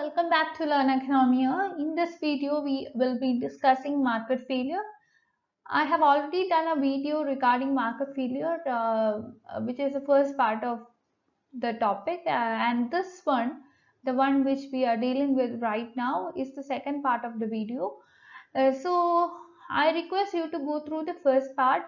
welcome back to Learn Economia. In this video, we will be discussing market failure. I have already done a video regarding market failure, which is the first part of the topic, and this one, the one which we are dealing with right now, is the second part of the video. So I request you to go through the first part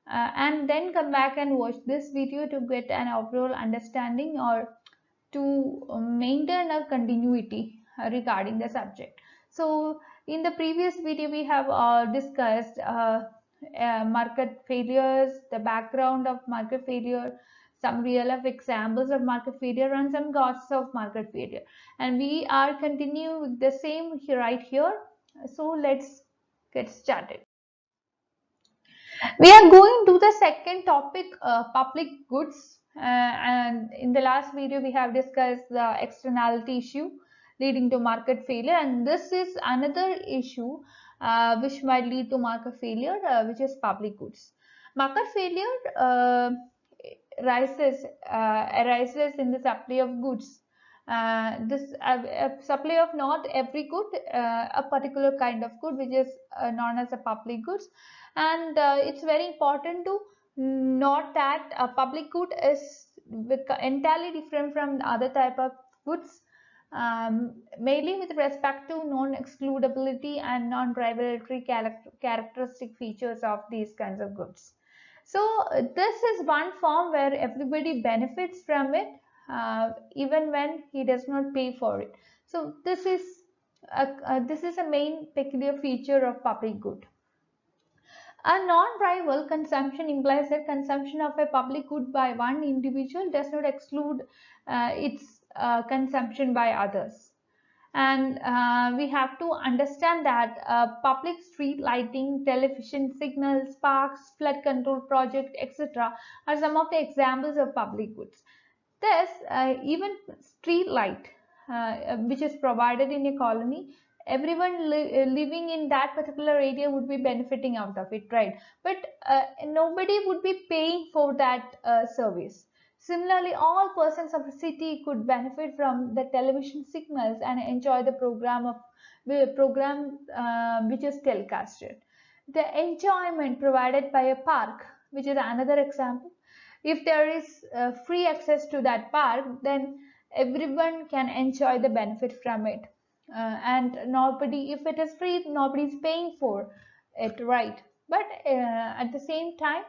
and then come back and watch this video to get an overall understanding or to maintain a continuity regarding the subject. So in the previous video we have discussed market failures, the background of market failure, some real life examples of market failure, and some causes of market failure, and we are continuing with the same right here. So let's get started. We are going to the second topic, public goods. And in the last video, we have discussed the externality issue leading to market failure. And this is another issue which might lead to market failure, which is public goods. Market failure arises in the supply of goods. This supply of not every good, a particular kind of good, which is known as a public goods. And it's very important to note that a public good is entirely different from the other type of goods, mainly with respect to non-excludability and non-rivalry characteristic features of these kinds of goods. So this is one form where everybody benefits from it, even when he does not pay for it. So this is a main peculiar feature of public good. A non-rival consumption implies that consumption of a public good by one individual does not exclude its consumption by others. And we have to understand that public street lighting, television signals, parks, flood control project, etc. are some of the examples of public goods. Thus, even street light, which is provided in a colony, everyone living in that particular area would be benefiting out of it, right? But nobody would be paying for that service. Similarly, all persons of a city could benefit from the television signals and enjoy the program which is telecasted. The enjoyment provided by a park, which is another example. If there is free access to that park, then everyone can enjoy the benefit from it. And nobody, if it is free, nobody is paying for it, right? But at the same time,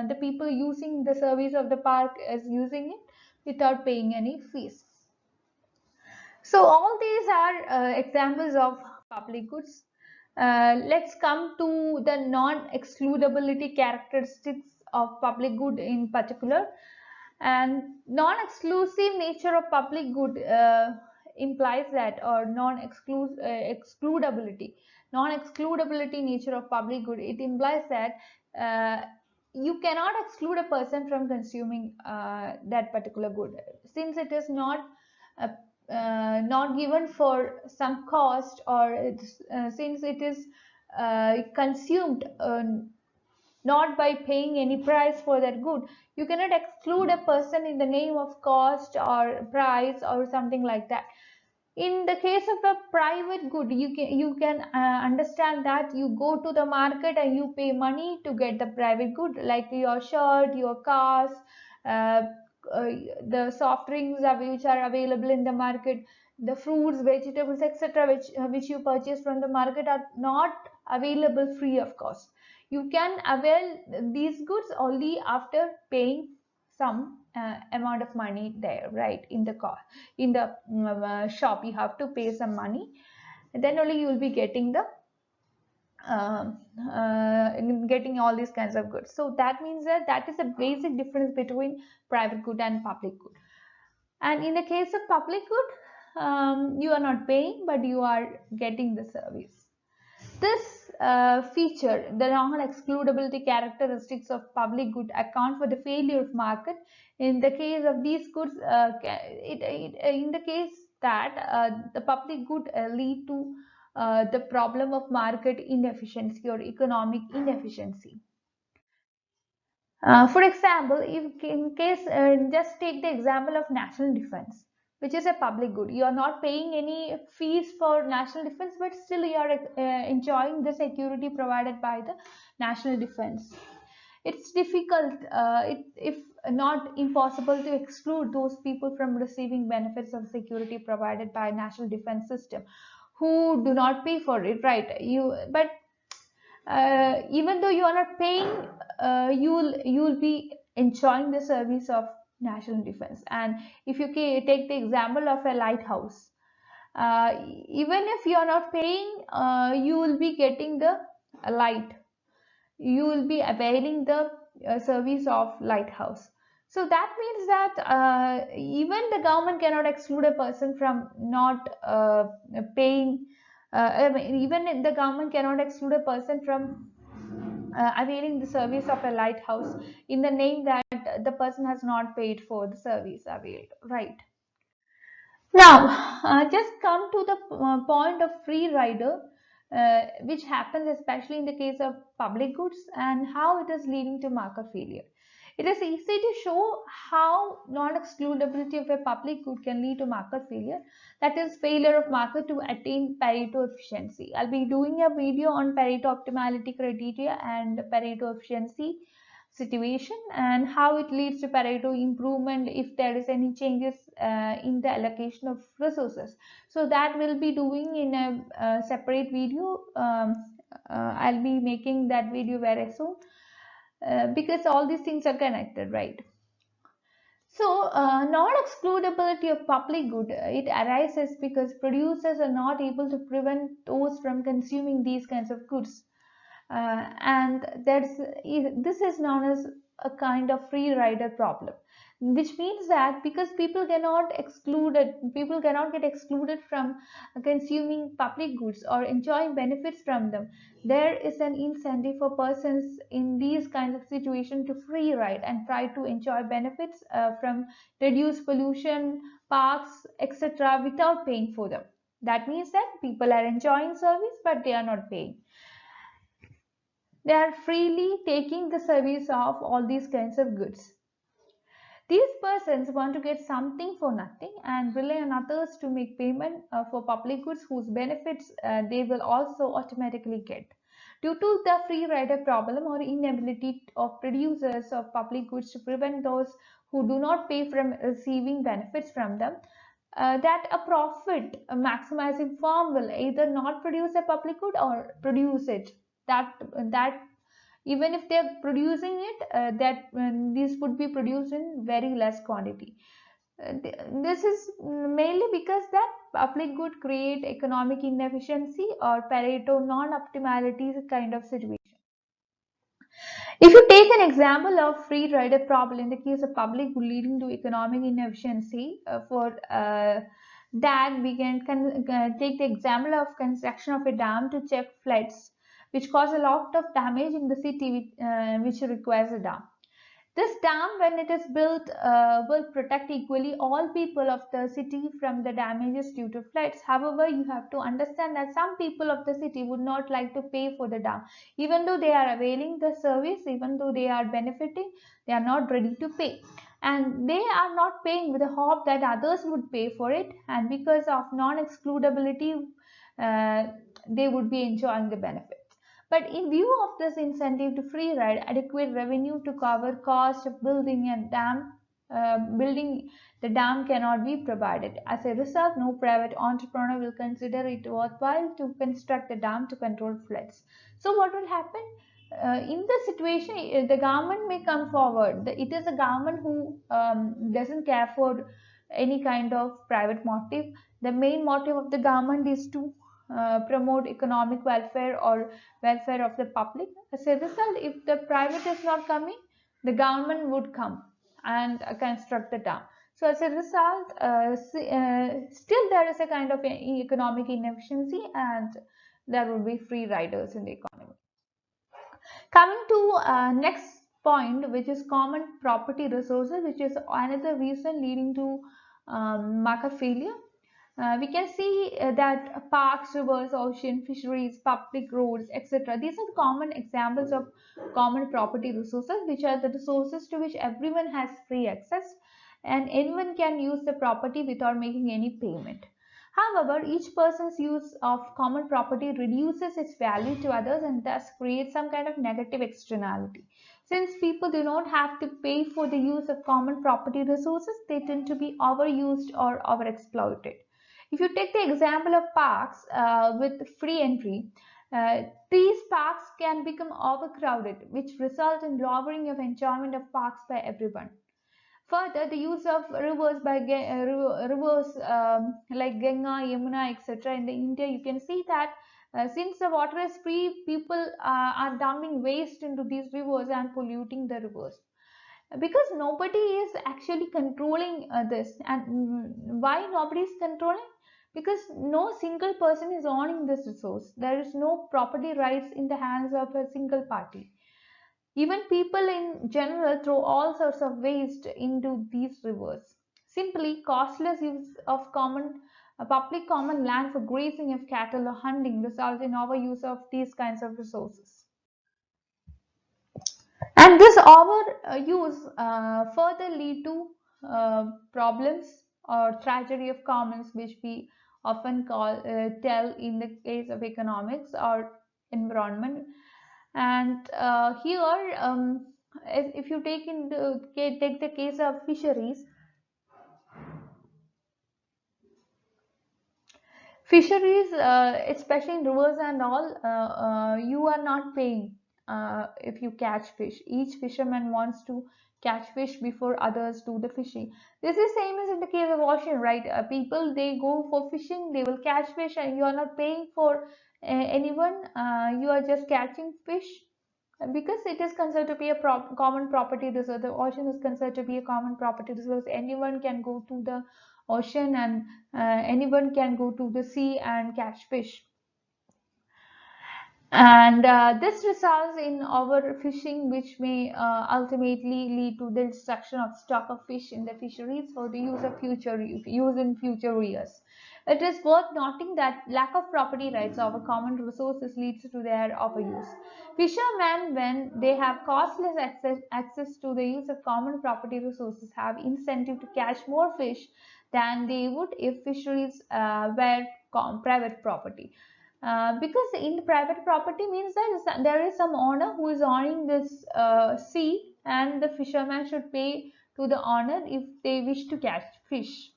the people using the service of the park is using it without paying any fees. So all these are examples of public goods. Let's come to the non-excludability characteristics of public good in particular. And non-exclusive nature of public good implies that, or non-excludability nature of public good, it implies that you cannot exclude a person from consuming that particular good, since it is uh, not given for some cost, or since it is consumed not by paying any price for that good. You cannot exclude a person in the name of cost or price or something like that. In the case of a private good, you can understand that you go to the market and you pay money to get the private good, like your shirt, your cars, uh, uh, the soft drinks which are available in the market, the fruits, vegetables, etc., which you purchase from the market are not available free of cost. You can avail these goods only after paying some amount of money there, right? In the car, in the shop, you have to pay some money, then only you will be getting the uh, getting all these kinds of goods. So that means that is a basic difference between private good and public good. And in the case of public good, you are not paying, but you are getting the service. This feature, the non-excludability characteristics of public good, account for the failure of market. In the case of these goods, in the case that the public good lead to the problem of market inefficiency or economic inefficiency. For example, if in case, just take the example of national defense. which is a public good. You are not paying any fees for national defense, but still you are enjoying the security provided by the national defense. It's difficult, if not impossible, to exclude those people from receiving benefits of security provided by national defense system who do not pay for it, right? But even though you are not paying, you'll be enjoying the service of national defense. And if you take the example of a lighthouse, even if you are not paying, you will be getting the light, you will be availing the service of lighthouse. So that means that even the government cannot exclude a person from not paying. I mean, even the government cannot exclude a person from availing the service of a lighthouse in the name that the person has not paid for the service availed, right? Now, just come to the point of free rider, which happens especially in the case of public goods and how it is leading to market failure. It is easy to show how non-excludability of a public good can lead to market failure, that is, failure of market to attain Pareto efficiency. I'll be doing a video on Pareto optimality criteria and Pareto efficiency situation and how it leads to Pareto improvement if there is any changes in the allocation of resources. So that we'll be doing in a separate video. I'll be making that video very soon, because all these things are connected, right? So, non-excludability of public good, it arises because producers are not able to prevent those from consuming these kinds of goods. And this is known as a kind of free rider problem, which means that because people cannot get excluded from consuming public goods or enjoying benefits from them. There is an incentive for persons in these kinds of situations to free ride and try to enjoy benefits from reduced pollution, parks, etc., without paying for them. That means that people are enjoying service but they are not paying. They are freely taking the service of all these kinds of goods. These persons want to get something for nothing and rely on others to make payment for public goods whose benefits they will also automatically get. Due to the free rider problem or inability of producers of public goods to prevent those who do not pay from receiving benefits from them, that a profit maximizing firm will either not produce a public good or produce it. That even if they're producing it, that these would be produced in very less quantity. This is mainly because that public good create economic inefficiency or Pareto non-optimality kind of situation. If you take an example of free rider problem in the case of public good leading to economic inefficiency, for that we can take the example of construction of a dam to check floods, which cause a lot of damage in the city, which requires a dam. This dam, when it is built, will protect equally all people of the city from the damages due to floods. However, you have to understand that some people of the city would not like to pay for the dam. Even though they are availing the service, even though they are benefiting, they are not ready to pay. And they are not paying with the hope that others would pay for it. And because of non-excludability, they would be enjoying the benefit. But in view of this incentive to free ride, adequate revenue to cover cost of building the dam cannot be provided. As a result, no private entrepreneur will consider it worthwhile to construct the dam to control floods. So what will happen? In this situation, the government may come forward. It is the government who doesn't care for any kind of private motive. The main motive of the government is to promote economic welfare or welfare of the public. As a result, if the private is not coming, the government would come and construct the dam. So as a result, still there is a kind of economic inefficiency and there will be free riders in the economy. Coming to next point, which is common property resources, which is another reason leading to market failure. We can see that parks, rivers, ocean, fisheries, public roads, etc. These are common examples of common property resources, which are the resources to which everyone has free access. and anyone can use the property without making any payment. However, each person's use of common property reduces its value to others and thus creates some kind of negative externality. Since people do not have to pay for the use of common property resources, they tend to be overused or overexploited. If you take the example of parks with free entry, uh, these parks can become overcrowded, which result in lowering of enjoyment of parks by everyone. Further, the use of rivers by rivers like Ganga, Yamuna, etc. in the India, you can see that since the water is free, people are dumping waste into these rivers and polluting the rivers because nobody is actually controlling this. And why nobody is controlling? Because no single person is owning this resource. There is no property rights in the hands of a single party. Even people in general throw all sorts of waste into these rivers. Simply, costless use of public common land for grazing of cattle or hunting results in overuse of these kinds of resources. And this overuse further lead to problems or tragedy of commons, which we often tell in the case of economics or environment. And here, if you take the case of fisheries, especially in rivers and all, you are not paying if you catch fish. Each fisherman wants to catch fish before others do the fishing. This is same as in the case of ocean, right? People, they go for fishing, they will catch fish, and you are not paying for anyone. You are just catching fish because it is considered to be a common property reserve. The ocean is considered to be a common property reserve. Anyone can go to the ocean, and anyone can go to the sea and catch fish. And this results in overfishing, which may ultimately lead to the destruction of stock of fish in the fisheries for the use in future years. It is worth noting that lack of property rights over common resources leads to their overuse. Fishermen, when they have costless access to the use of common property resources, have incentive to catch more fish than they would if fisheries were private property. Because in private property means that there is some owner who is owning this sea, and the fisherman should pay to the owner if they wish to catch fish.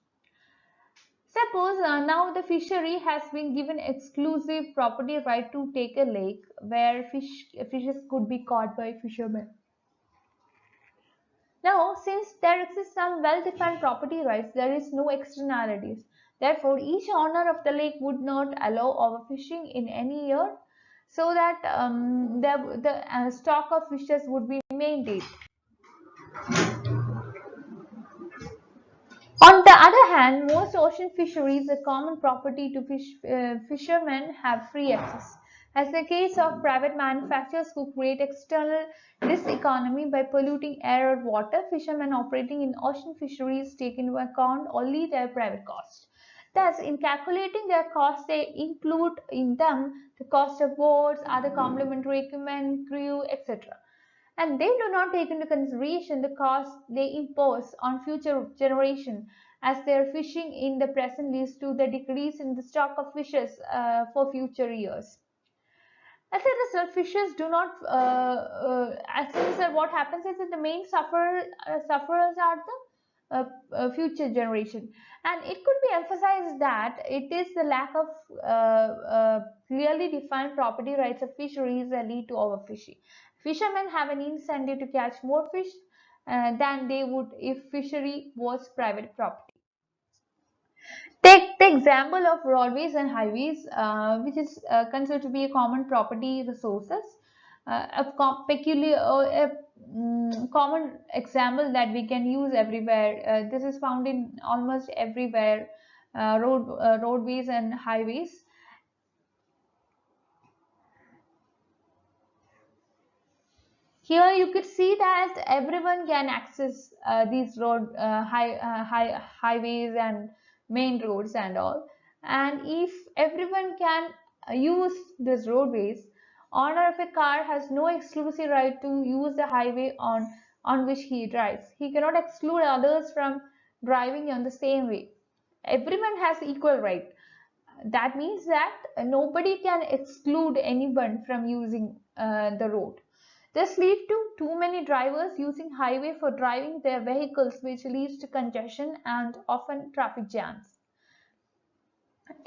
Suppose now the fishery has been given exclusive property right to take a lake where fishes could be caught by fishermen. Now, since there exists some well-defined property rights, there is no externalities. Therefore, each owner of the lake would not allow overfishing in any year, so that the stock of fishes would be maintained. On the other hand, most ocean fisheries are common property to fishermen have free access. As the case of private manufacturers who create external diseconomy by polluting air or water, fishermen operating in ocean fisheries take into account only their private costs. Thus, in calculating their costs, they include in them the cost of boats, other complementary equipment, crew, etc, and they do not take into consideration the cost they impose on future generation, as their fishing in the present leads to the decrease in the stock of fishes for future years. As a result, fishes do not. As a result, what happens is that the main sufferers are the future generation, and it could be emphasized that it is the lack of clearly defined property rights of fisheries that lead to overfishing. Fishermen have an incentive to catch more fish than they would if fishery was private property. Take the example of roadways and highways, which is considered to be a common property resources. Common example that we can use everywhere. This is found in almost everywhere, roadways and highways. Here you could see that everyone can access these highways and main roads and all. And if everyone can use these roadways, owner of a car has no exclusive right to use the highway on which he drives. He cannot exclude others from driving on the same way. Everyone has equal right. That means that nobody can exclude anyone from using the road. This leads to too many drivers using highway for driving their vehicles, which leads to congestion and often traffic jams.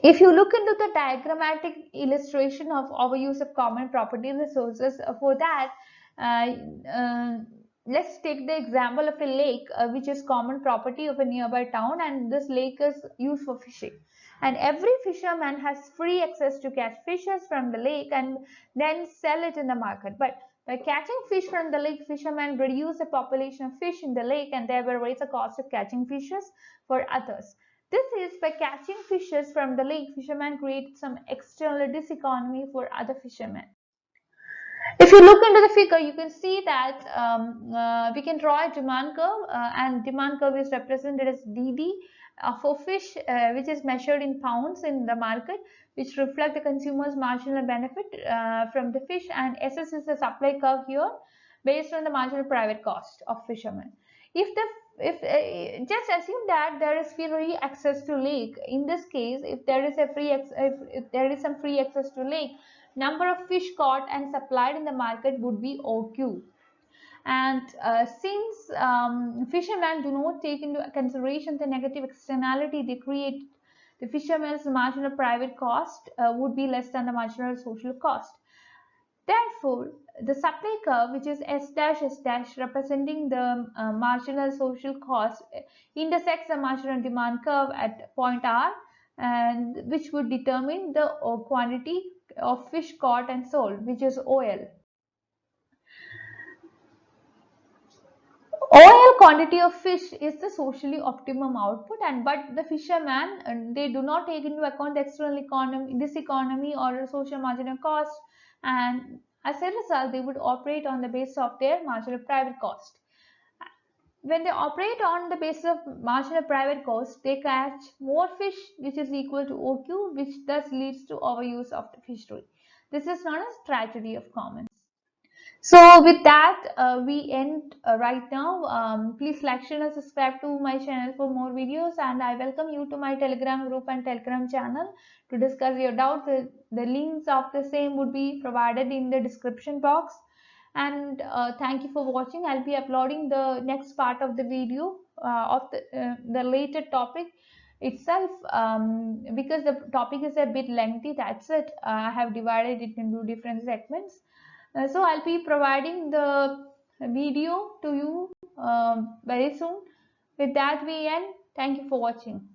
If you look into the diagrammatic illustration of overuse of common property resources, for that, uh, uh, let's take the example of a lake, which is common property of a nearby town, and this lake is used for fishing. And every fisherman has free access to catch fishes from the lake and then sell it in the market. But by catching fish from the lake, fishermen reduce the population of fish in the lake and thereby raise the cost of catching fishes for others. This is by catching fishes from the lake, fishermen create some external diseconomy for other fishermen. If you look into the figure, you can see that we can draw a demand curve, and demand curve is represented as DD for fish, which is measured in pounds in the market, which reflect the consumer's marginal benefit from the fish, and SS is the supply curve here based on the marginal private cost of fishermen. If the if just assume that there is free access to lake. In this case, if there is a if there is some free access to lake, number of fish caught and supplied in the market would be OQ. And since fishermen do not take into consideration the negative externality they create, the fishermen's marginal private cost would be less than the marginal social cost. Therefore, the supply curve, which is S dash S dash representing the marginal social cost, intersects the marginal demand curve at point R, and which would determine the quantity of fish caught and sold, which is OL. OL quantity of fish is the socially optimum output, and but the fishermen they do not take into account the external economy, this economy or social marginal cost, and as a result, they would operate on the basis of their marginal private cost. When they operate on the basis of marginal private cost, they catch more fish, which is equal to OQ, which thus leads to overuse of the fishery. This is known as tragedy of commons. So with that, we end right now. Please like, share and subscribe to my channel for more videos, and I welcome you to my Telegram group and Telegram channel to discuss your doubts. The links of the same would be provided in the description box. And thank you for watching. I'll be uploading the next part of the video of the later topic itself, because the topic is a bit lengthy. That's it. I have divided it into different segments. So I'll be providing the video to you very soon. With that we end. Thank you for watching.